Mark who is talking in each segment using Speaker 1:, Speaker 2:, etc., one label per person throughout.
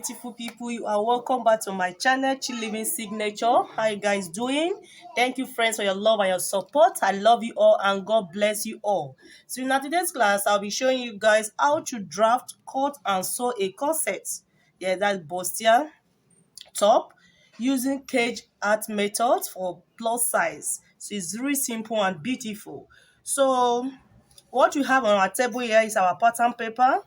Speaker 1: Beautiful people, you are welcome back to my channel, Chill Living Signature. How you guys doing? Thank you, friends, for your love and your support. I love you all and God bless you all. So in today's class, I'll be showing you guys how to draft, cut and sew a corset. Yeah, that's bustier top using cage art method for plus size. So it's really simple and beautiful. So what we have on our table here is our pattern paper,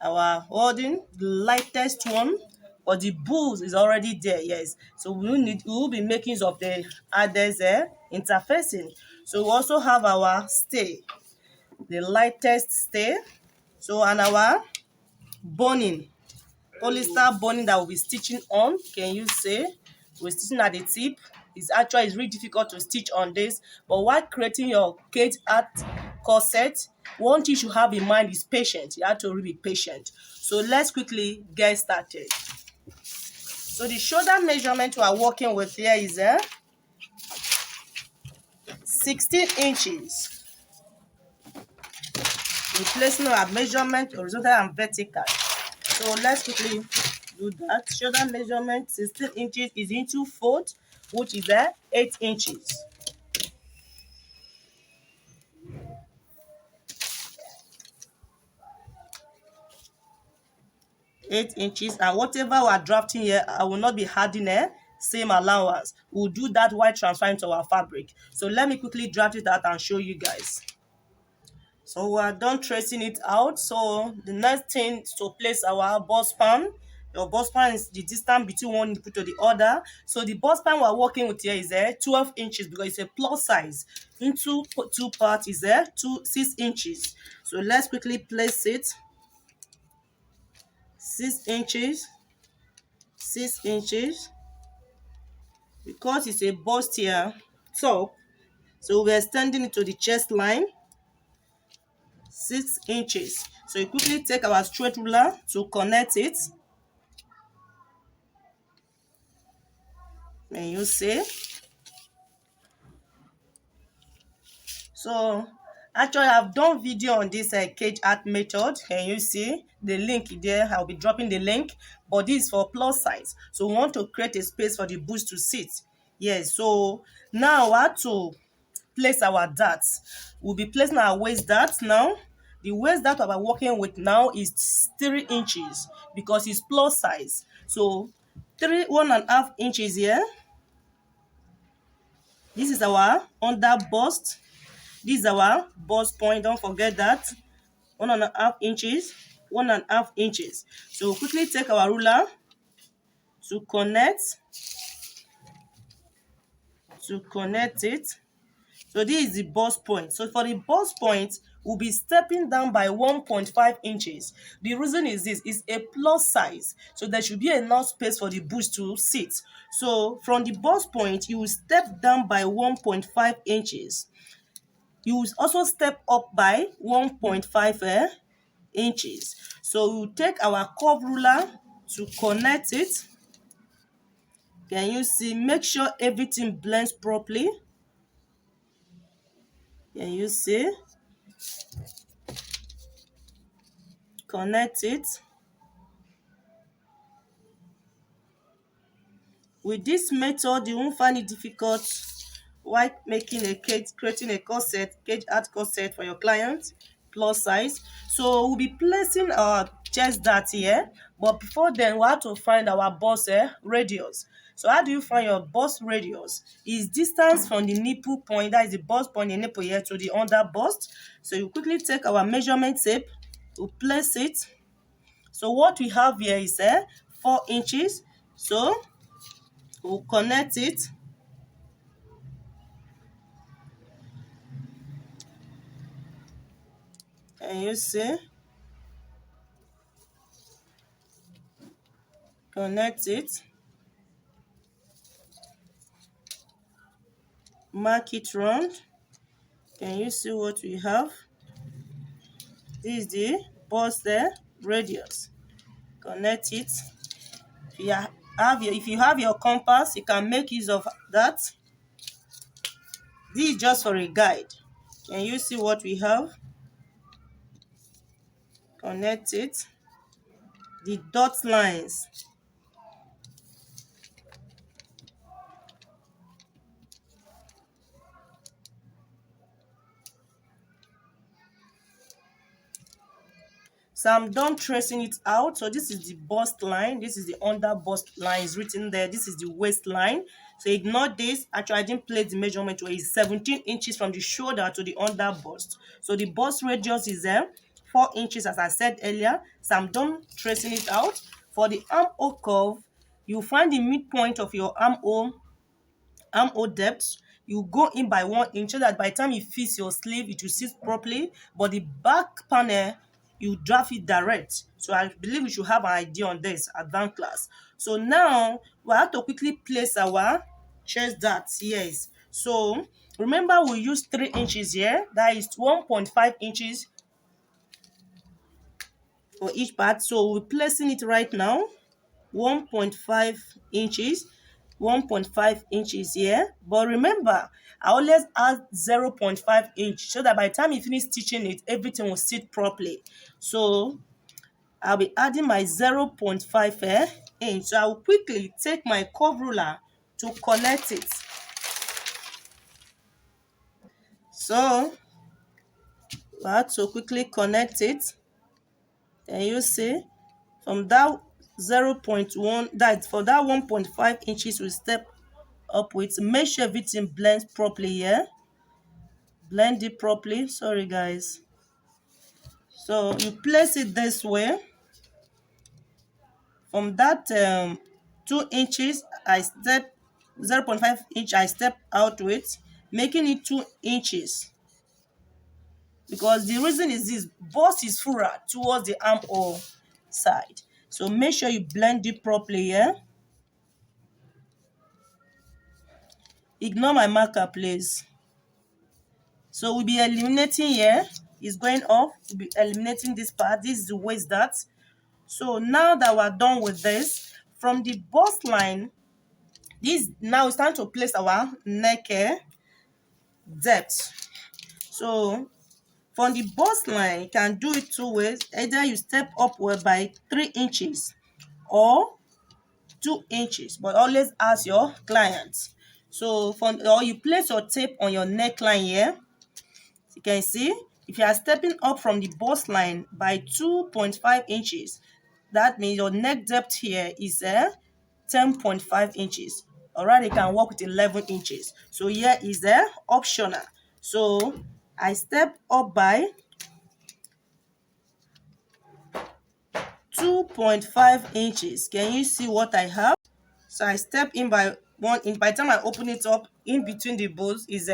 Speaker 1: our holding the lightest one, but the bulls is already there. Yes, so we will be making use of the others interfacing. So we also have our stay, the lightest stay, so and our boning, polyester boning that we'll be stitching on. Can you say we're stitching at the tip? It's really difficult to stitch on this, but while creating your cage art corset, one thing you should have in mind is patience. You have to really be patient. So let's quickly get started. So the shoulder measurement we are working with here is 16 inches. Replacing our measurement horizontal and vertical. So let's quickly do that. Shoulder measurement 16 inches is into fold, which is 8 inches. 8 inches, and whatever we are drafting here, I will not be adding same allowance. We'll do that while transferring to our fabric. So let me quickly draft it out and show you guys. So we are done tracing it out. So the next thing is to place our bust span. Your bust span is the distance between one nipple to the other. So the bust span we're working with here is 12 inches because it's a plus size. Into two parts is 6 inches. So let's quickly place it. 6 inches, 6 inches, because it's a bust here top, so we're extending it to the chest line. 6 inches. So you quickly take our straight ruler to connect it, and you see. So actually I've done video on this cage art method. Can you see the link there? I'll be dropping the link, but this is for plus size, so we want to create a space for the boots to sit. Yes, so now we have to place our darts. We'll be placing our waist dart now. The waist dart we're working with now is 3 inches because it's plus size. So 1.5 inches here. This is our under bust. This is our bust point. Don't forget that. 1.5 inches, 1.5 inches. So we'll quickly take our ruler to connect it. So this is the bust point. So for the bust point, we'll be stepping down by 1.5 inches. The reason is this is a plus size, so there should be enough space for the boots to sit. So from the bust point, you will step down by 1.5 inches. You will also step up by 1.5 inches. So we'll take our curve ruler to connect it. Can you see? Make sure everything blends properly. Can you see? Connect it. With this method, you won't find it difficult while creating a cage art corset for your clients, plus size. So we'll be placing our chest dart here, but before then, we have to find our bust radius. So how do you find your bust radius? Is distance from the nipple point, that is the bust point, the nipple here, to the under bust. So you quickly take our measurement tape, to place it. So what we have here is 4 inches. So we'll connect it. And you see, connect it, mark it round. Can you see what we have? This is the bust radius. Connect it. If you have your compass, you can make use of that. This is just for a guide. Can you see what we have? Connect it. the dot lines. So I'm done tracing it out. So this is the bust line. This is the under bust line is written there. This is the waistline. So ignore this. Actually, I didn't place the measurement where it's 17 inches from the shoulder to the under bust. So the bust radius is 4 inches, as I said earlier. So I'm done tracing it out. For the armhole curve, you find the midpoint of your armhole depth. You go in by 1 inch so that by the time it fits your sleeve, it will sit properly. But the back panel, you draft it direct. So I believe we should have an idea on this advanced class. So now we have to quickly place our chest darts. Yes. So remember, we use 3 inches here. That is 1.5 inches for each part. So we're placing it right now. 1.5 inches, 1.5 inches here. But remember, I always add 0.5 inch so that by the time you finish stitching it, everything will sit properly. So I'll be adding my 0.5 inch. So I will quickly take my curve ruler to connect it. So we have to quickly connect it. Can you see? From that 0.1, that for that 1.5 inches, we step up with, make sure everything blends properly here. Blend it properly. Sorry guys. So you place it this way. From that 2 inches, I step 0.5 inch, I step out with, making it 2 inches. Because the reason is this, bust is fuller towards the armhole side. So make sure you blend it properly here. Ignore my marker, please. So we'll be eliminating here. It's going off. We'll be eliminating this part. This is the waist dart. So now that we're done with this, from the bust line, this now it's time to place our neck depth. So from the bust line, you can do it 2 ways. Either you step upward by 3 inches or 2 inches, but always ask your client. So or you place your tape on your neckline here. You can see, if you are stepping up from the bust line by 2.5 inches, that means your neck depth here is 10.5 inches. Alright, you can work with 11 inches. So here is optional. So I step up by 2.5 inches. Can you see what I have? So I step in by 1 inch. By the time I open it up, in between the bows is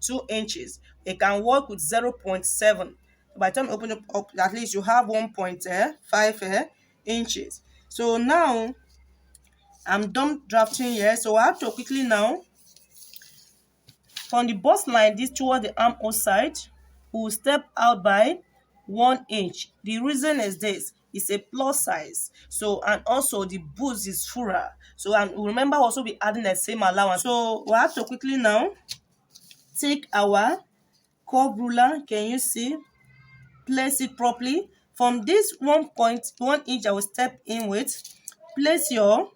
Speaker 1: 2 inches. You can work with 0.7. By the time you open it up, at least you have 1.5 inches. So now I'm done drafting here. So I have to quickly now, from the bust line, this toward the armhole side, we will step out by 1 inch. The reason is this, it's a plus size. So, and also the boots is fuller. So, and remember also be adding the same allowance. So we have to quickly now take our curve ruler. Can you see? Place it properly. From this 1.1 inch I will step in with, place your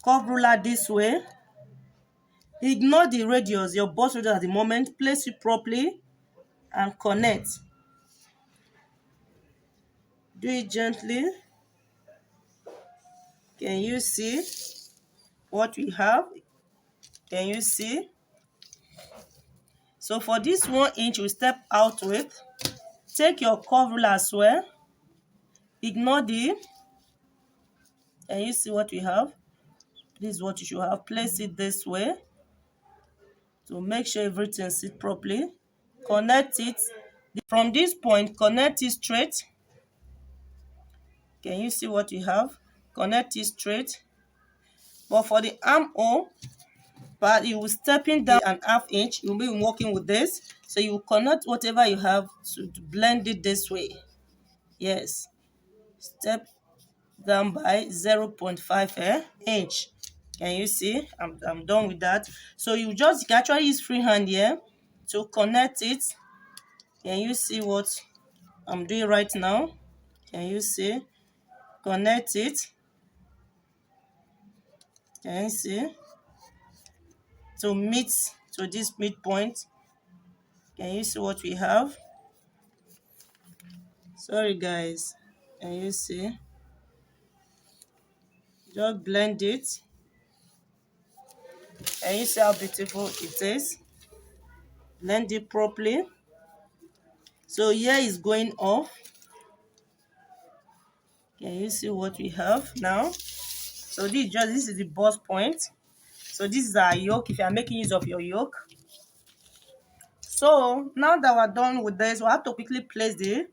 Speaker 1: curve ruler this way. Ignore the radius, your bust radius at the moment. Place it properly and connect. Do it gently. Can you see what we have? Can you see? So for this 1 inch, we step out with. Take your curve ruler as well. Ignore the. Can you see what we have? This is what you should have. Place it this way to make sure everything sits properly. Connect it. From this point, connect it straight. Can you see what you have? Connect it straight. But for the armhole, but you will stepping down an half inch. You'll be working with this. So you will connect whatever you have to blend it this way. Yes. Step down by 0.5 inch. Can you see? I'm done with that. So you can actually use free hand here to connect it. Can you see what I'm doing right now? Can you see? connect it. Can you see? To meet to this midpoint. Can you see what we have? Sorry guys, can you see? Just blend it. Can you see how beautiful it is? Blend it properly. So here is going off. Can you see what we have now? So this is the bust point. So this is our yoke if you are making use of your yoke. So now that we're done with this, we have to quickly place the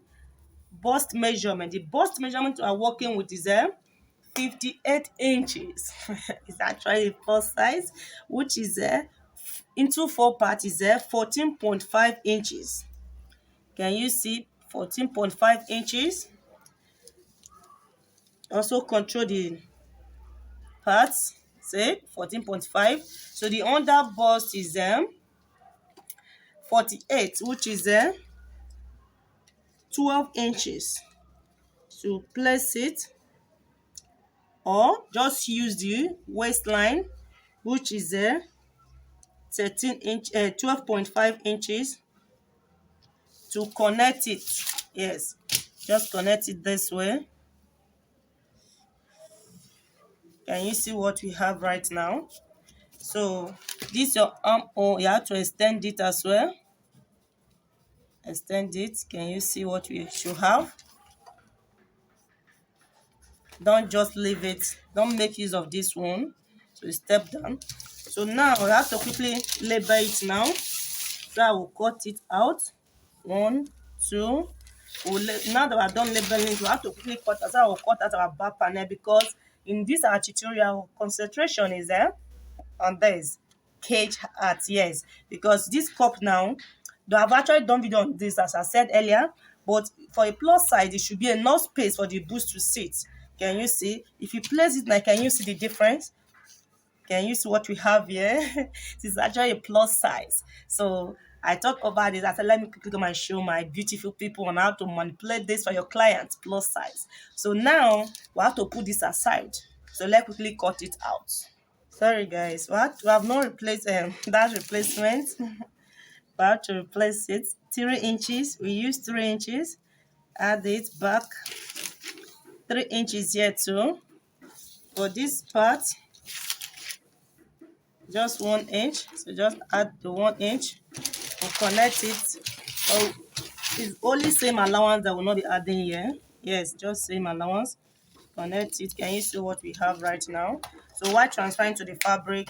Speaker 1: bust measurement. The bust measurement we are working with is 58 inches. It's actually a plus size, which is into 4 parts is 14.5 inches. Can you see 14.5 inches? Also control the parts, say 14.5. So the under bust is 48, which is 12 inches. To place it, or just use the waistline, which is 12.5 inches to connect it. Yes, just connect it this way. Can you see what we have right now? So this your armhole, you have to extend it as well. Extend it. Can you see what we should have? Don't just leave it. Don't make use of this one. So step down. So now we have to quickly label it now. So I will cut it out. 1, 2. Now that we're done labeling it, we have to quickly cut out. So I will cut out our back panel because in this our tutorial concentration is there on this cage art. Yes, because this cup now, though I've actually done video on this as I said earlier, but for a plus size it should be enough space for the boost to sit. Can you see? If you place it now, can you see the difference? Can you see what we have here? This is actually a plus size. So I thought about this. I said, let me quickly come and show my beautiful people on how to manipulate this for your clients plus size. So now we have to put this aside. So let's quickly cut it out. Sorry guys, we have not replaced that replacement. We have to replace it. 3 inches. We use 3 inches. Add it back. 3 inches here too. For this part, just 1 inch. So just add the 1 inch. We'll connect it. Oh, it's only same allowance that will not be adding here. Yes, just same allowance. Connect it. Can you see what we have right now? So while transferring to the fabric,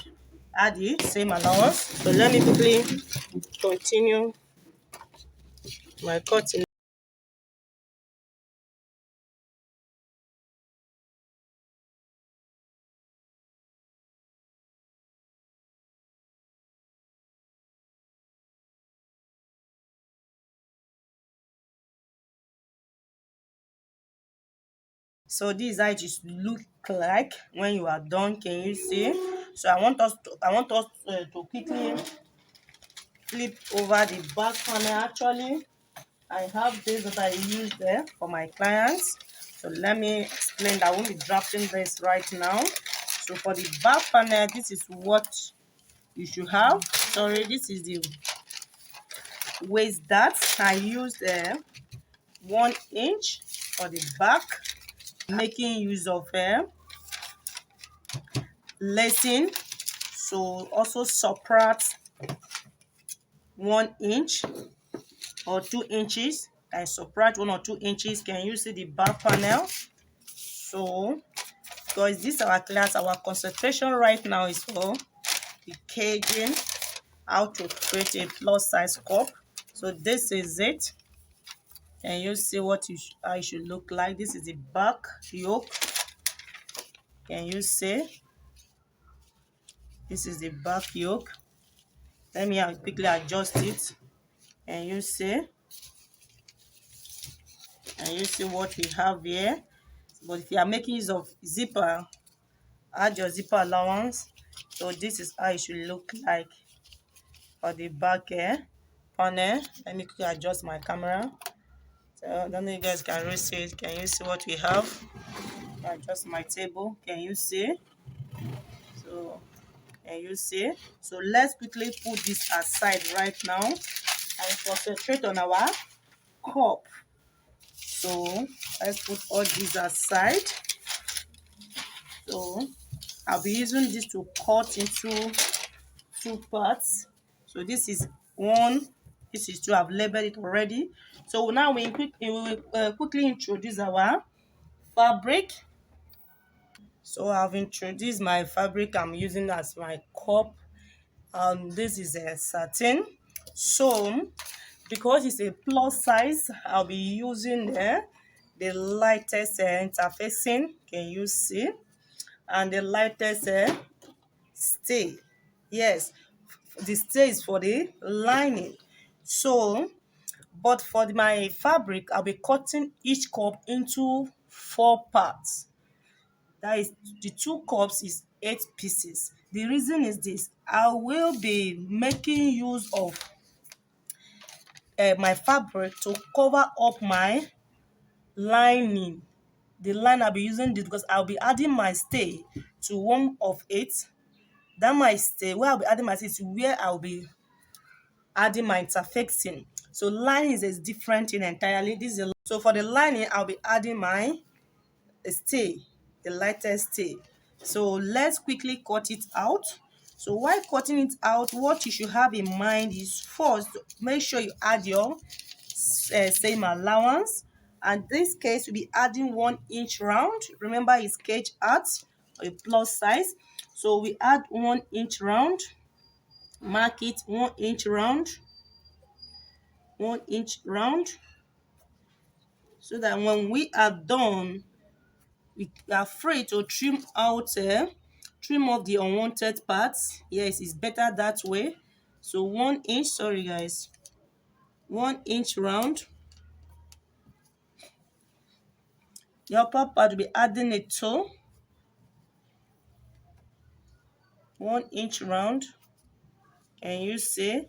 Speaker 1: add the same allowance. So let me quickly continue my cutting. So this is how it should look like when you are done. Can you see? So I want us to quickly flip over the back panel. Actually, I have this that I use there for my clients. So let me explain that I won't be drafting this right now. So for the back panel, this is what you should have. Sorry, this is the waist dart. I used 1 inch for the back, making use of lacing. So also subtract 1 inch or 2 inches. I subtract 1 or 2 inches. Can you see the back panel? So because this is our class, our concentration right now is for the caging, how to create a plus size cup. So this is it. Can you see what how it should look like? This is the back yoke. Can you see? This is the back yoke. Let me quickly adjust it. Can you see? Can you see what we have here? But if you are making use of zipper, add your zipper allowance. So this is how it should look like for the back panel. Let me quickly adjust my camera. So I don't know if you guys can really see it. Can you see what we have? Adjust my table. Can you see? So can you see? So let's quickly put this aside right now and concentrate on our cup. So let's put all these aside. So I'll be using this to cut into two parts. So this is one, this is two. I've labeled it already. So now we will quickly introduce our fabric. So I've introduced my fabric I'm using as my cup. This is a satin. So because it's a plus size, I'll be using the lightest interfacing. Can you see? And the lightest stay. Yes, the stay is for the lining. So but for my fabric, I'll be cutting each cup into 4 parts. That is, the 2 cups is 8 pieces. The reason is this: I will be making use of my fabric to cover up my lining. The line I'll be using this because I'll be adding my stay to one of it. That my stay, where I'll be adding my stay to where I'll be adding my interfacing. So lining is different in entirely. This is so for the lining, I'll be adding my stay, the lightest stay. So let's quickly cut it out. So while cutting it out, what you should have in mind is first make sure you add your same allowance. And this case we'll be adding 1 inch round. Remember it's cage art or a plus size. So we add 1 inch round, mark it 1 inch round, 1 inch round, so that when we are done we are free to trim out trim off the unwanted parts. Yes, it's better that way. So 1 inch, sorry guys, 1 inch round. The upper part will be adding a toe, 1 inch round. Can you see?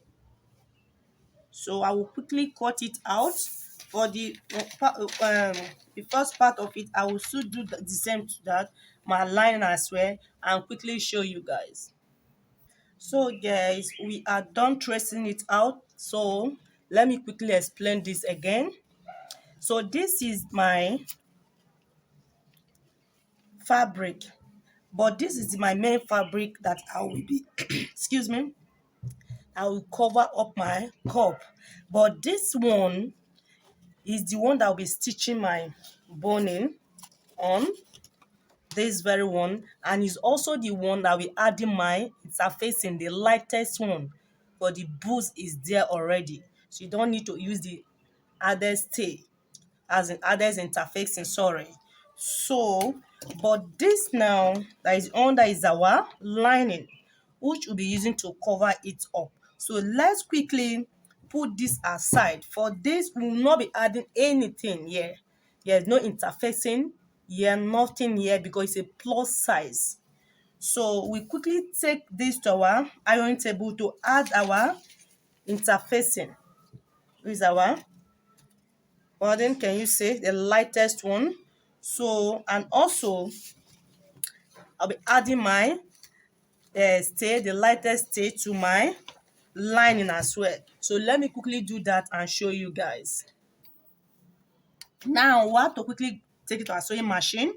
Speaker 1: So I will quickly cut it out. For the first part of it, I will still do the same to that, my line as well, and quickly show you guys. So guys, we are done tracing it out. So let me quickly explain this again. So this is my fabric, but this is my main fabric that I will be excuse me, I will cover up my cup. But this one is the one that will be stitching my boning on, this very one, and is also the one that will adding my interfacing, the lightest one, but the boost is there already, so you don't need to use the added stay, as in added interfacing, sorry. So but this now that is under is our lining, which we'll be using to cover it up. So let's quickly put this aside. For this, we will not be adding anything here. There's no interfacing here, nothing here, because it's a plus size. So we quickly take this to our ironing table to add our interfacing. This is our button. Can you see the lightest one? So, and also I'll be adding my stay, the lightest stay, to my lining as well. So let me quickly do that and show you guys. Now we have to quickly take it to our sewing machine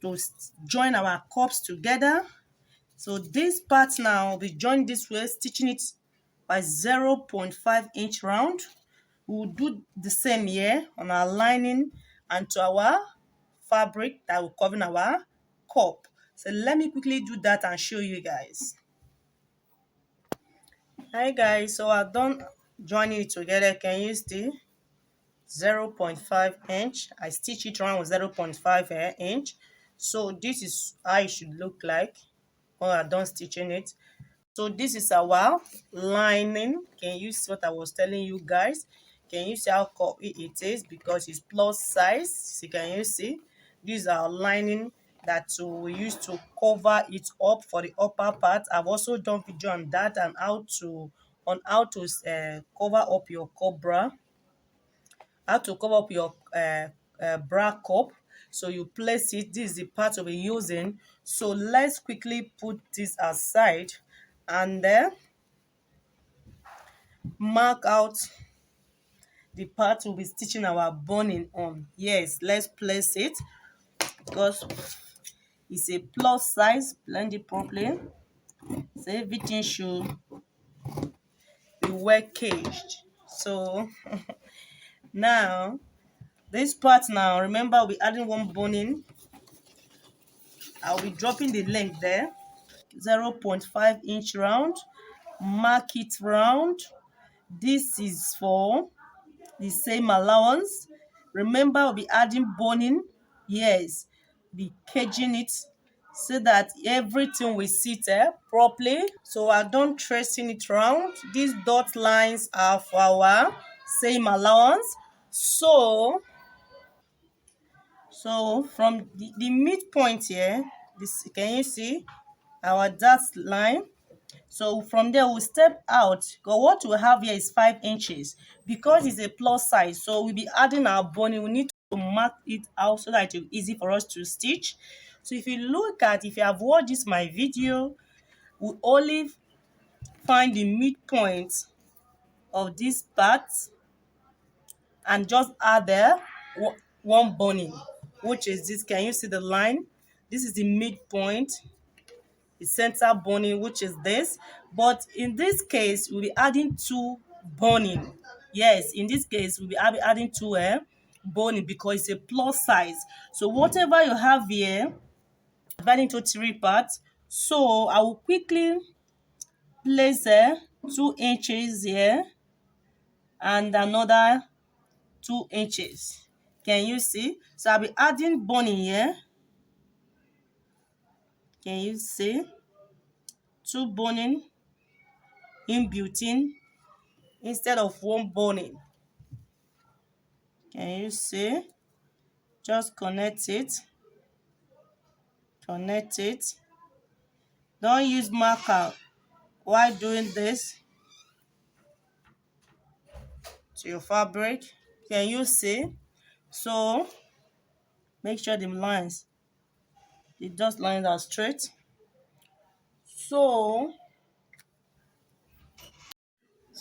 Speaker 1: to join our cups together. So this part now will be joined this way, stitching it by 0.5 inch round. We will do the same here on our lining and to our fabric that will cover our cup. So let me quickly do that and show you guys. Hi guys, so I've done joining it together. Can you see 0.5 inch? I stitch it around with 0.5 inch. So this is how it should look like when I'm done stitching it. So this is our lining. Can you see what I was telling you guys? Can you see how curvy it is? Because it's plus size. See, can you see? This is our lining that we use to cover it up for the upper part. I've also done video on that and how to cover up your cobra, how to cover up your bra cup. So you place it. This is the part we'll be using. So let's quickly put this aside and then mark out the part we'll be stitching our boning on. Yes, let's place it because it's a plus size. Blend it properly. So everything should be well caged. So now this part, now remember we're adding one boning. I'll be dropping the length there, 0.5 inch round. Mark it round. This is for the same allowance. Remember we'll be adding boning. Yes, be caging it so that everything will sit properly. So I don't tracing it round. These dot lines are for our same allowance. So from the midpoint here, this, can you see our dot line? So from there we'll step out, because what we have here is 5 inches. Because it's a plus size, so we'll be adding our boning. We need to mark it out so that it will be easy for us to stitch. So if you have watched this my video, we only find the midpoint of this part and just add there one boning, which is this. Can you see the line? This is the midpoint, the center boning, which is this. But in this case we'll be adding two boning. Yes, in this case we'll be adding two boning because it's a plus size. So whatever you have here, divide into 3 parts. So I will quickly place 2 inches here and another 2 inches. Can you see? So I'll be adding boning here. Can you see? 2 boning in between instead of 1 boning. Can you see? Just connect it. Connect it. Don't use marker while doing this to your fabric. Can you see? So make sure the dot lines are straight. So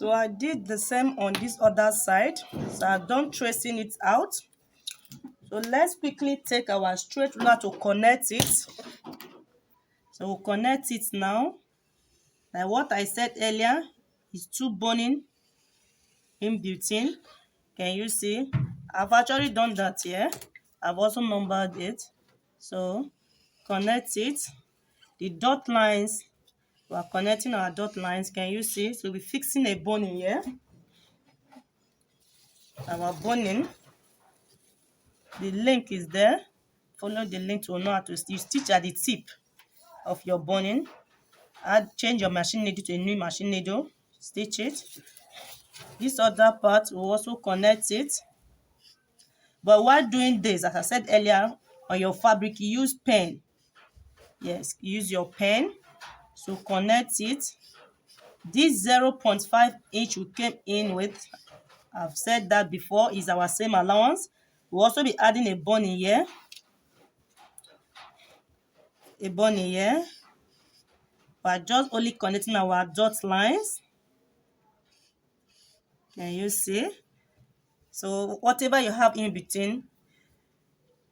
Speaker 1: I did the same on this other side. So I'm done tracing it out. So let's quickly take our straight ruler to connect it. So we'll connect it now. Like what I said earlier, is 2 boning in between. Can you see? I've actually done that here. I've also numbered it. So connect it. The dot lines, we are connecting our dot lines. Can you see? So we're fixing a boning here. Our boning, the link is there. Follow the link to know how to stitch. Stitch at the tip of your boning. Change your machine needle to a new machine needle. Stitch it. This other part will also connect it. But while doing this, as I said earlier, on your fabric, you use pen. Yes, use your pen. So connect it. This 0.5 inch we came in with, I've said that before, is our same allowance. We'll also be adding a boning here. A boning here. We're just only connecting our dot lines. Can you see? So whatever you have in between,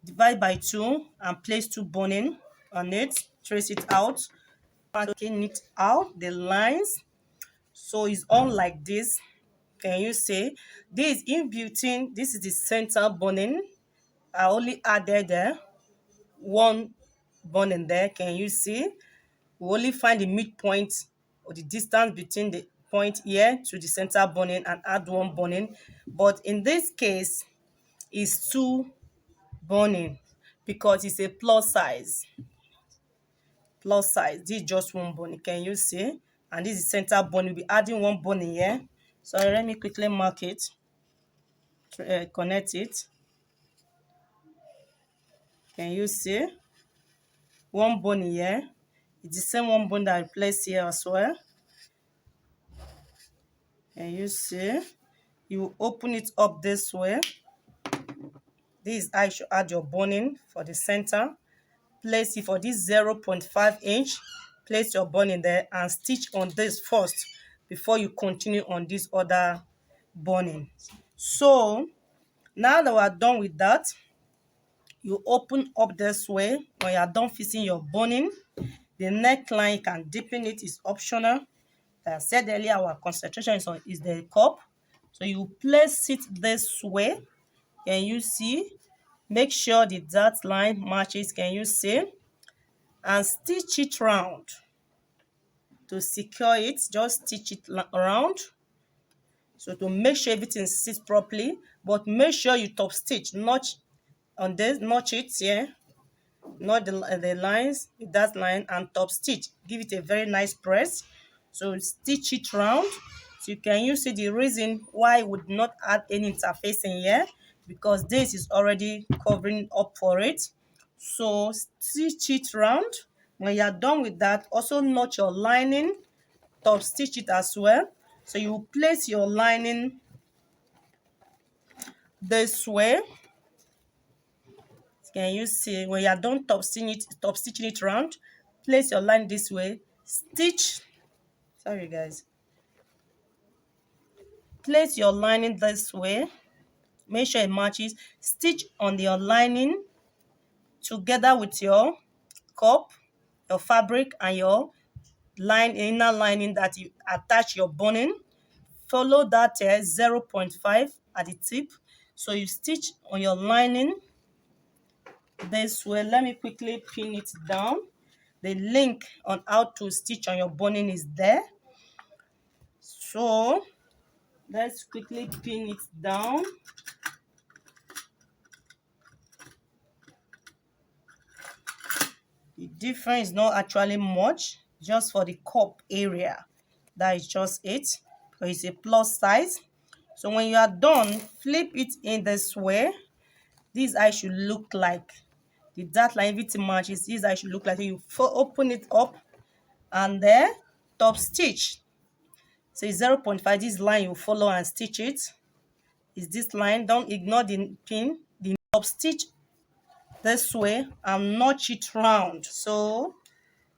Speaker 1: divide by 2 and place 2 boning on it. Trace it out. Marking it out, the lines. So it's on like this. Can you see? This in between, this is the center boning. I only added there 1 boning there. Can you see? We only find the midpoint or the distance between the point here to the center boning and add 1 boning. But in this case, it's 2 boning because it's a plus size. Plus size. This is just 1 boning. Can you see? And this is center boning. We'll be adding 1 boning here. So let me quickly mark it. Connect it. Can you see? 1 boning here. It's the same 1 bone that I placed here as well. Can you see? You open it up this way. This I should add your boning for the center. Place it for this 0.5 inch. Place your boning there and stitch on this first before you continue on this other boning. So now that we are done with that, you open up this way. When you are done fixing your boning, the neckline, you can deepen it, is optional. Like I said earlier, our concentration is the cup. So you place it this way. Can you see? Make sure the dot line matches. Can you see? And stitch it round. To secure it, just stitch it around. So to make sure everything sits properly, but make sure you top stitch, notch on this, notch it here, not the lines, that line, and top stitch. Give it a very nice press. So stitch it round. So you can you see the reason why I would not add any interfacing here, because this is already covering up for it. So stitch it round. When you are done with that, also notch your lining, top stitch it as well. So you place your lining this way. Can you see? When you are done top stitching it round, place your line this way, stitch, sorry guys, place your lining this way, make sure it matches, stitch on your lining together with your cup, your fabric, and your inner lining that you attach your boning. Follow that 0.5 at the tip. So you stitch on your lining this way. Let me quickly pin it down. The link on how to stitch on your boning is there. So let's quickly pin it down. The difference is not actually much, just for the cup area. That is just it. So it's a plus size. So when you are done, flip it in this way. This eye should look like the dark line, everything matches. This eye should look like you open it up and there top stitch. So it's 0.5. This line you follow and stitch it. Is this line. Don't ignore the pin. The top stitch this way and notch it round. So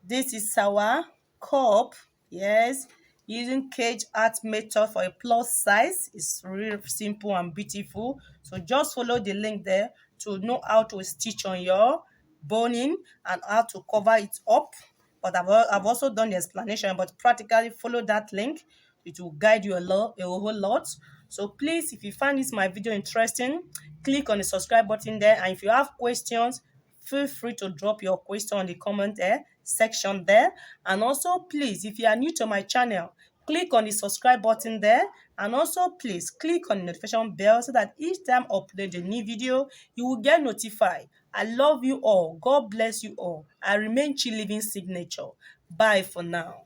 Speaker 1: this is our cup. Yes, using cage art method for a plus size. It's really simple and beautiful. So just follow the link there to know how to stitch on your boning and how to cover it up. But I've also done the explanation, but practically follow that link. It will guide you a whole lot. So please, if you find this my video interesting, click on the subscribe button there. And if you have questions, feel free to drop your question on the comment section there. And also, please, if you are new to my channel, click on the subscribe button there. And also, please click on the notification bell so that each time I upload a new video, you will get notified. I love you all. God bless you all. I remain Chi Living Signature. Bye for now.